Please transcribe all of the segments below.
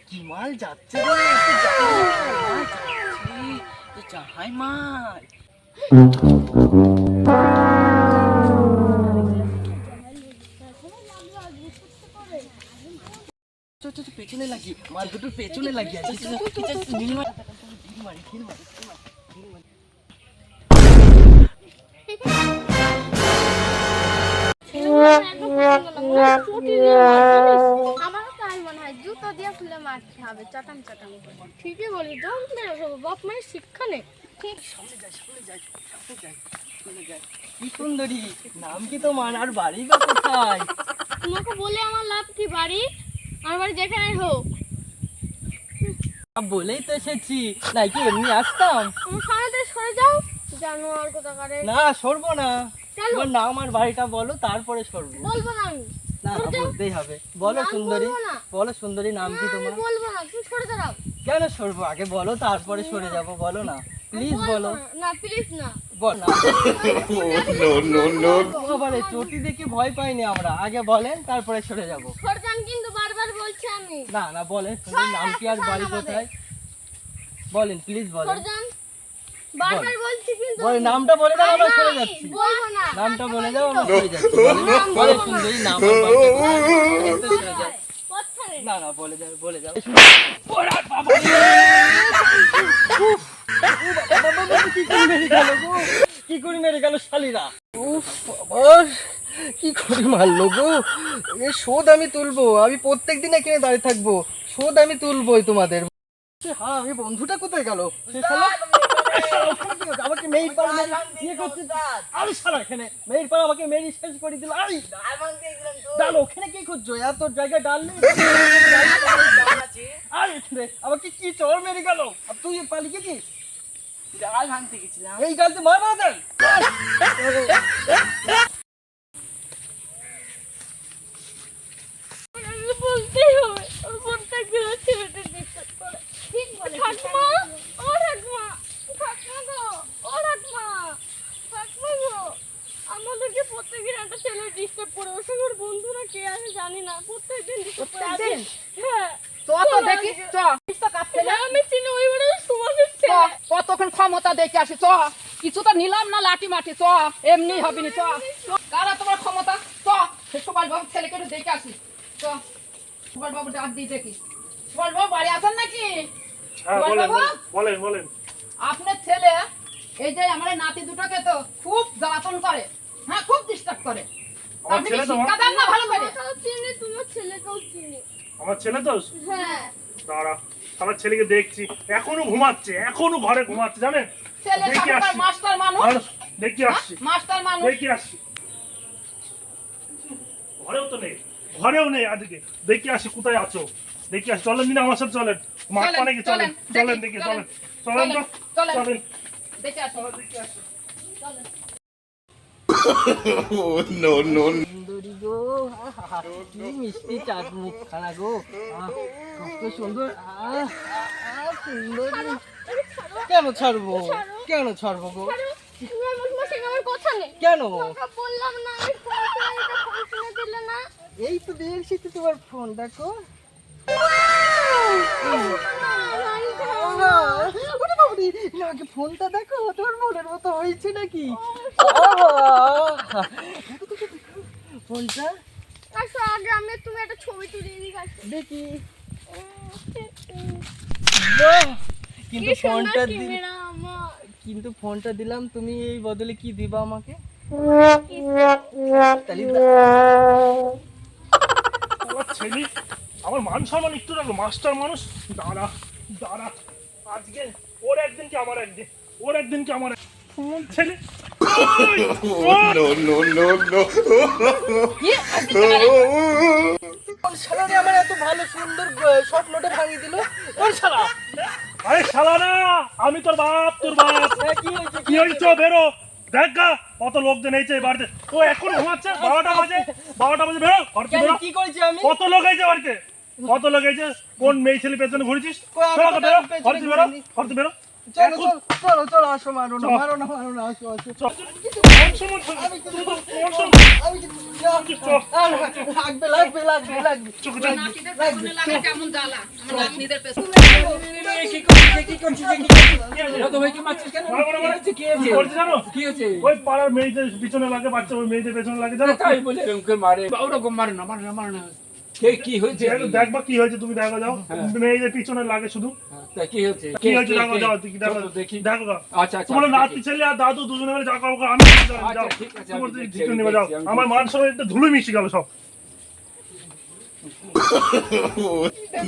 কি মাল যাচ্ছে জাহাই মাল। পেছনে লাগি মাল দুটোর পেছনে লাগিয়ে আছে। জুতো দিয়ে খুলে মারতে হবে চটাম চটাম করে। ঠিকই বলি বাপ মায়ের শিক্ষা নেই। কি সুন্দরী নাম কি তোমার আর বাড়ি বা কোথায়? তোমাকে বলে আমার লাভ কি? বাড়ি আমার বাড়ি যেখানে হোক। বলেই তো এসেছি, নাকি এমনি আসতাম? আমার সামনে সরে যাও জানোয়ার কোথাকারে। না সরবো না, তোমার নাম আর বাড়িটা বলো তারপরে সরবো। বলবো না আমি। না বলতেই হবে। বলো সুন্দরী, বলো সুন্দরী নাম কি তোমার? বলবো না, তুমি সরে দাঁড়াও। কেন সরবো? আগে বলো তারপরে সরে যাবো। বলো না প্লিজ, বলো না প্লিজ না। বল না। বাবারে চটি দেখে ভয় পাইনি আমরা, আগে বলেন তারপরে সরে যাবো। সরে যান কিন্তু বারবার বলছি আমি। না না বলেন নাম কি আর বাড়ি কোথায় বলেন প্লিজ বলেন। সরে যান বারবার বলছি কিন্তু। বলেন নামটা বলে দাও, আমরা সরে যাচ্ছি। বলবো না, নামটা বলে দাও, আমরা সরে যাচ্ছি। বলে সুন্দরী নাম আর বাড়িটা কোথায়? সরে যাও। না না বলে যাও, বলে যাও। ওরা বাবা কি করে মেরে গেল শালীরা। উফ বাবা কি করে মারলো গো। এ শোধ আমি তুলবো, আমি প্রত্যেকদিন এখানে দাঁড়িয়ে থাকবো, শোধ আমি তুলবোই তোমাদের। হ্যাঁ আমি বন্ধুটা কোথায় গেল? আমাকে মেয়ের পাড়া ইয়ে করছে। আমি সারা এখানে মেয়ের পাড়া আমাকে মেরে শেষ করে দিল। ডাল ওখানে কি খুঁজছো? এত জায়গায় ডাল নেই। আমাকে কি চর মেরে গেল। আর তুই পালিয়ে কি ডাল ভাঙতে গেছিলাম? এই ডাল তো মার মারা দেন। বলতেই হবে, প্রত্যেকদিন ছেলেটা ডিস্টার্ব করে। ঠিক বলে ঠাকুমা, ও ঠাকুমা, ঠাকুমা গো, ও ঠাকুমা, ঠাকুমা গো, আমাদেরকে প্রত্যেকদিন একটা ছেলে ডিস্টার্ব করে। ওর সঙ্গে ওর বন্ধুরা কে আছে জানি না, প্রত্যেকদিন ডিস্টার্ব করে। হ্যাঁ তো দেখি চ আমি চিনি ওই বাড়ি সুমাসের ছেলে। কতক্ষণ ক্ষমতা দেখে আসি চ। কিছু তো নিলাম না লাঠি মাটি, চ এমনি হবে না। চ কারা তোমার ক্ষমতা? চ সুভাষ বাবু ছেলেকে একটু দেখে আসি। চ সুভাষ বাবু ডাক দিয়ে দেখি। সুভাষ বাবু বাড়ি আছেন নাকি? বলেন বলেন। আপনার ছেলে এই যে আমার নাতি দুটোকে তো খুব জ্বালাতন করে, হ্যাঁ খুব ডিস্টার্ব করে। আপনি কি শিক্ষা দেন না ভালো করে? চিনি, তোমার ছেলেকেও চিনি। আমার ছেলে তো? হ্যাঁ দাঁড়া, আমার ছেলেকে দেখছি, এখনো ঘুমাচ্ছে, এখনো ঘরে ঘুমাচ্ছে জানেন। ছেলে সরকার মাস্টার মানুষ, দেখি আসছি, মাস্টার মানুষ। দেখি আসছি। ঘরেও তো নেই, ঘরেও নেই আজকে। দেখি আসি কোথায় আছো, দেখি আসি। চলেন দিন আমার সাথে, চলেন মাঠ পানে কি, চলেন চলেন দেখি, চলেন চলেন তো চলেন দেখে আসো, দেখি আসি। চলেন। নো নো সুন্দরী গো, কি মিষ্টি চাঁদ মুখ খানা গো, কত সুন্দর। সুন্দরী কেন ছাড়বো, কেন ছাড়বো গো? তুমি আমার সঙ্গে আমার কথা নেই কেন? বললাম না আমি ফোন শুনে দিলে না। এই তো দেখছি তো তোমার ফোন, দেখো আমাকে ফোনটা দেখো, তোমার মনের মতো হয়েছে নাকি ফোনটা? আসো আগে আমি তুমি একটা ছবি তুলে দিই দেখি। কিন্তু ফোনটা কিন্তু ফোনটা দিলাম, তুমি এই বদলে কি দিবা আমাকে? আমার ছেলে, আমার মান সম্মান একটু রাখো, মাস্টার মানুষ। দাঁড়া দাঁড়া, আজকে ওর একদিন কি আমার একদিন, ওর একদিন কি আমার ছেলে। কোন শালারে আমার এত ভালো সুন্দর স্বপ্নটা ভাঙিয়ে দিল? কোন শালা? আরে শালা না, আমি তোর বাপ, তোর বাপ। কি হয়েছে? বেরো দেখ গা, কত লোকজন হয়েছে এই বাড়িতে। ও এখন ঘুমাচ্ছে, 12টা বাজে, 12টা বাজে। বেরো, কি করেছি আমি? কত লোক হয়েছে বাড়িতে, কত লোক হয়েছে। কোন মেয়ে ছেলে পেছনে ঘুরেছিস? বেরো, বেরো, বেরো, বেরো। চলো চলো চলো চলো আসো, মারো না মারো না মারো না, আসো আসো। মান সম্মান থাকবে, তোর তো মান সম্মান। আমি কিছু আর লাগবে লাগবে লাগবে লাগবে। নাতিদের পেছনে লাগা কেমন জ্বালা, আমার নাতনিদের পেছনে। মারবো না মানে? করছে জানো? ওই পাড়ার মেয়েদের পিছনে লাগে, বাচ্চা ওই মেয়েদের পেছনে লাগে, জানো? একটু দেখবা কি হয়েছে, তুমি দেখো যাও। মেয়েদের পিছনে লাগে শুধু। কি হয়েছে দেখো যাও, দেখো দেখো গা। তোমার নাতি ছেলে আর দাদু দুজনে মিলে যা করো করো, আমি যাও। তোমার ডিসিশন নেবে যাও। আমার মান সম্মান একটা ধুলো মিশে গেল সব।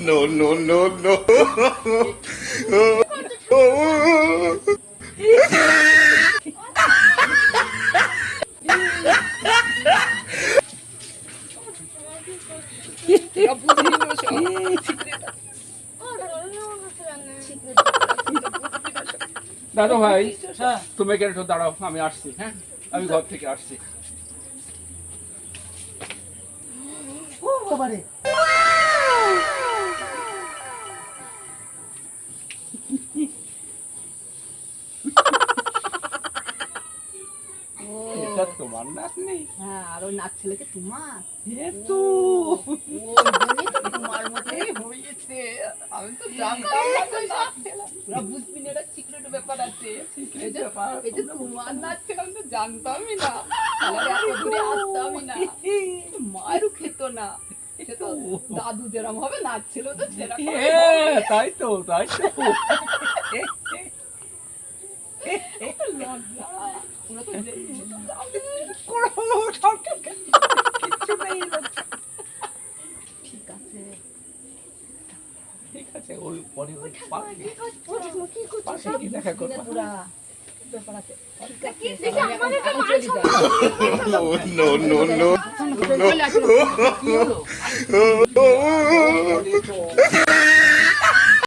No, no, no, no. দাদা ভাই, হ্যাঁ তুমি এখানে একটু দাঁড়াও, আমি আসছি। হ্যাঁ, আমি ঘর থেকে আসছি। ও বাবারে, এটা তোমার নাতনি? হ্যাঁ, আর ওই নাচ ছেলেকে তোমার এতো তোমার মতোই হয়েছে। আমি তো জানতাম না তো নাচ ছেলে। তোরা বুঝবি না, এটা সিক্রেট ব্যাপার আছে। এই যে তোমার নাচ ছেলে, আমি তো জানতামই না। তাহলে এত দূরে আসতামই না। মারও খেত না। এটা তো দাদু যেরম হবে, নাচ ছিল তো সেরকম। তাই তো, তাই তো। লজ্জা। ওরা তো ঠিক আছে। ঠিক আছে, ওই পরে ওই পাশে কি করছো পাশে গিয়ে দেখা করবো। পুরা ব্যাপার আছে। কি দেখে আমার এটা মান চলে যা। No, no, no, no. চলে আসো। কি হলো?